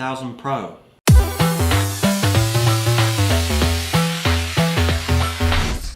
BV8000 Pro.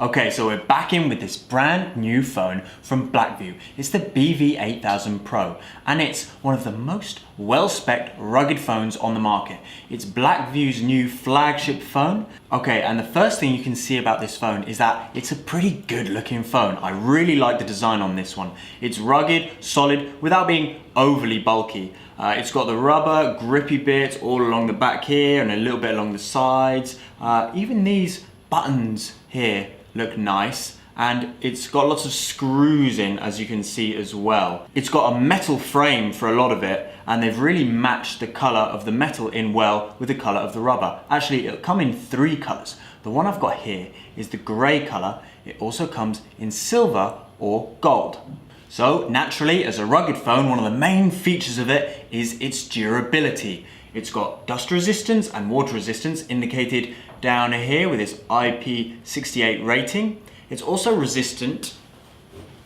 Okay, so we're back in with this brand new phone from Blackview. It's the BV8000 Pro, and it's one of the most well-spec'd rugged phones on the market. It's Blackview's new flagship phone. Okay, and the first thing you can see about this phone is that it's a pretty good looking phone. I really like the design on this one. It's rugged, solid, without being overly bulky. It's got the rubber grippy bits all along the back here and a little bit along the sides. Even these buttons here look nice, and it's got lots of screws in, as you can see as well. It's got a metal frame for a lot of it, and they've really matched the color of the metal in well with the color of the rubber. Actually, it'll come in 3 colors. The one I've got here is the gray color. It also comes in silver or gold. So naturally, as a rugged phone, one of the main features of it is its durability. It's got dust resistance and water resistance indicated down here with its IP68 rating. It's also resistant,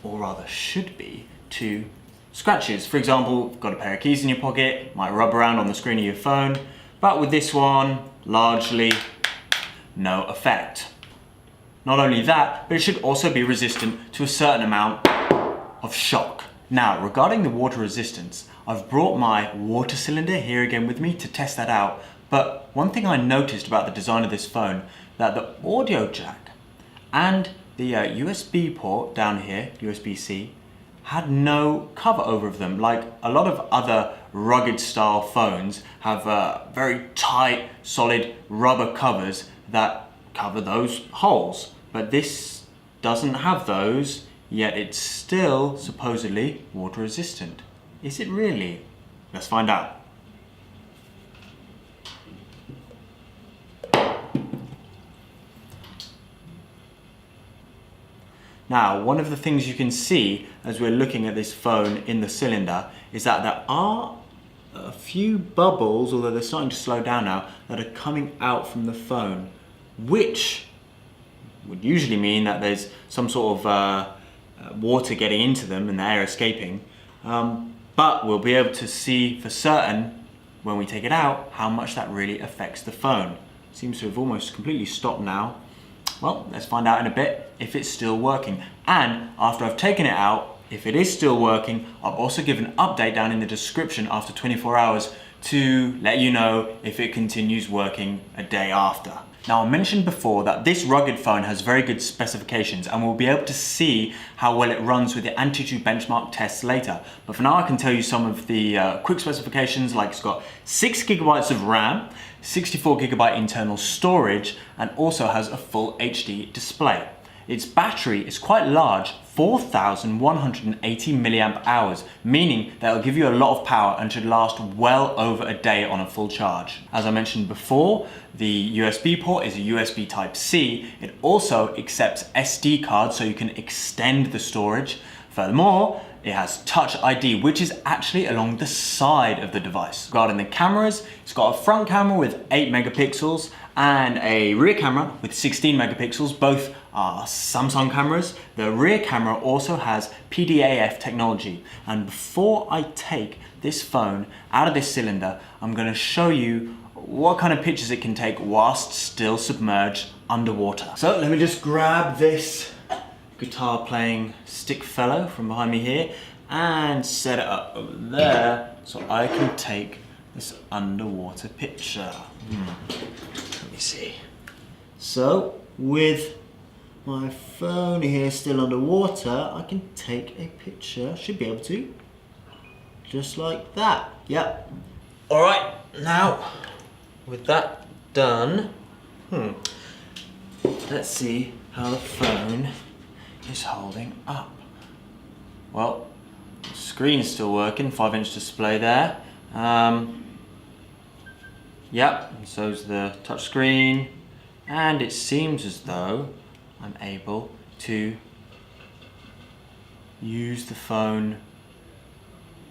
or rather should be, to scratches. For example, got a pair of keys in your pocket, might rub around on the screen of your phone, but with this one, largely no effect. Not only that, but it should also be resistant to a certain amount of shock. Now, regarding the water resistance, I've brought my water cylinder here again with me to test that out. But one thing I noticed about the design of this phone, that the audio jack and the USB port down here, USB-C, had no cover over them. Like a lot of other rugged style phones have very tight, solid rubber covers that cover those holes. But this doesn't have those, yet it's still supposedly water resistant. Is it really? Let's find out. Now, one of the things you can see as we're looking at this phone in the cylinder is that there are a few bubbles, although they're starting to slow down now, that are coming out from the phone, which would usually mean that there's some sort of water getting into them and the air escaping. But we'll be able to see for certain when we take it out how much that really affects the phone. Seems to have almost completely stopped now. Well, let's find out in a bit if it's still working. And after I've taken it out, if it is still working, I'll also give an update down in the description after 24 hours to let you know if it continues working a day after. Now, I mentioned before that this rugged phone has very good specifications, and we'll be able to see how well it runs with the Antutu benchmark tests later. But for now, I can tell you some of the quick specifications, like it's got 6 GB of RAM, 64 GB internal storage, and also has a full HD display. Its battery is quite large, 4,180 milliamp hours, meaning that it'll give you a lot of power and should last well over a day on a full charge. As I mentioned before, the USB port is a USB Type-C. It also accepts SD cards, so you can extend the storage. Furthermore, it has Touch ID, which is actually along the side of the device. Regarding the cameras, it's got a front camera with 8 megapixels and a rear camera with 16 megapixels. Both are Samsung cameras. The rear camera also has PDAF technology. And before I take this phone out of this cylinder, I'm going to show you what kind of pictures it can take whilst still submerged underwater. So let me just grab this guitar playing stick fellow from behind me here and set it up over there so I can take this underwater picture. Let me see. So with my phone here still underwater, I can take a picture, should be able to, just like that. Yep. Alright, now with that done, let's see how the phone is holding up. Well, the screen's still working, 5-inch display there. Yep, and so's the touch screen, and it seems as though I'm able to use the phone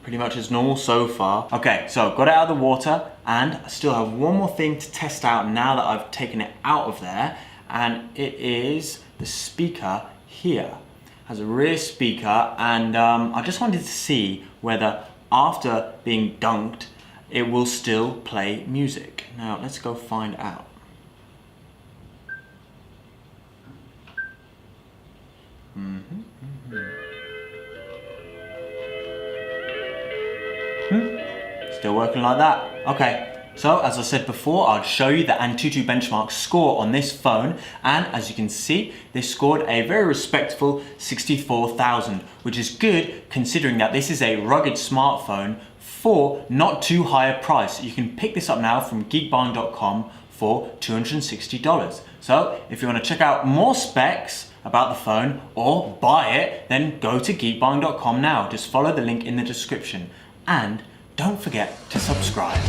pretty much as normal so far. Okay, so I've got it out of the water, and I still have one more thing to test out now that I've taken it out of there, and it is the speaker here. It has a rear speaker, and I just wanted to see whether after being dunked it will still play music. Now let's go find out. Still working like that. Okay. So, as I said before, I'll show you the Antutu benchmark score on this phone, and as you can see, they scored a very respectable 64,000, which is good considering that this is a rugged smartphone for not too high a price. You can pick this up now from geekbuying.com for $260. So, if you want to check out more specs about the phone or buy it, then go to geekbuying.com now. Just follow the link in the description, and don't forget to subscribe.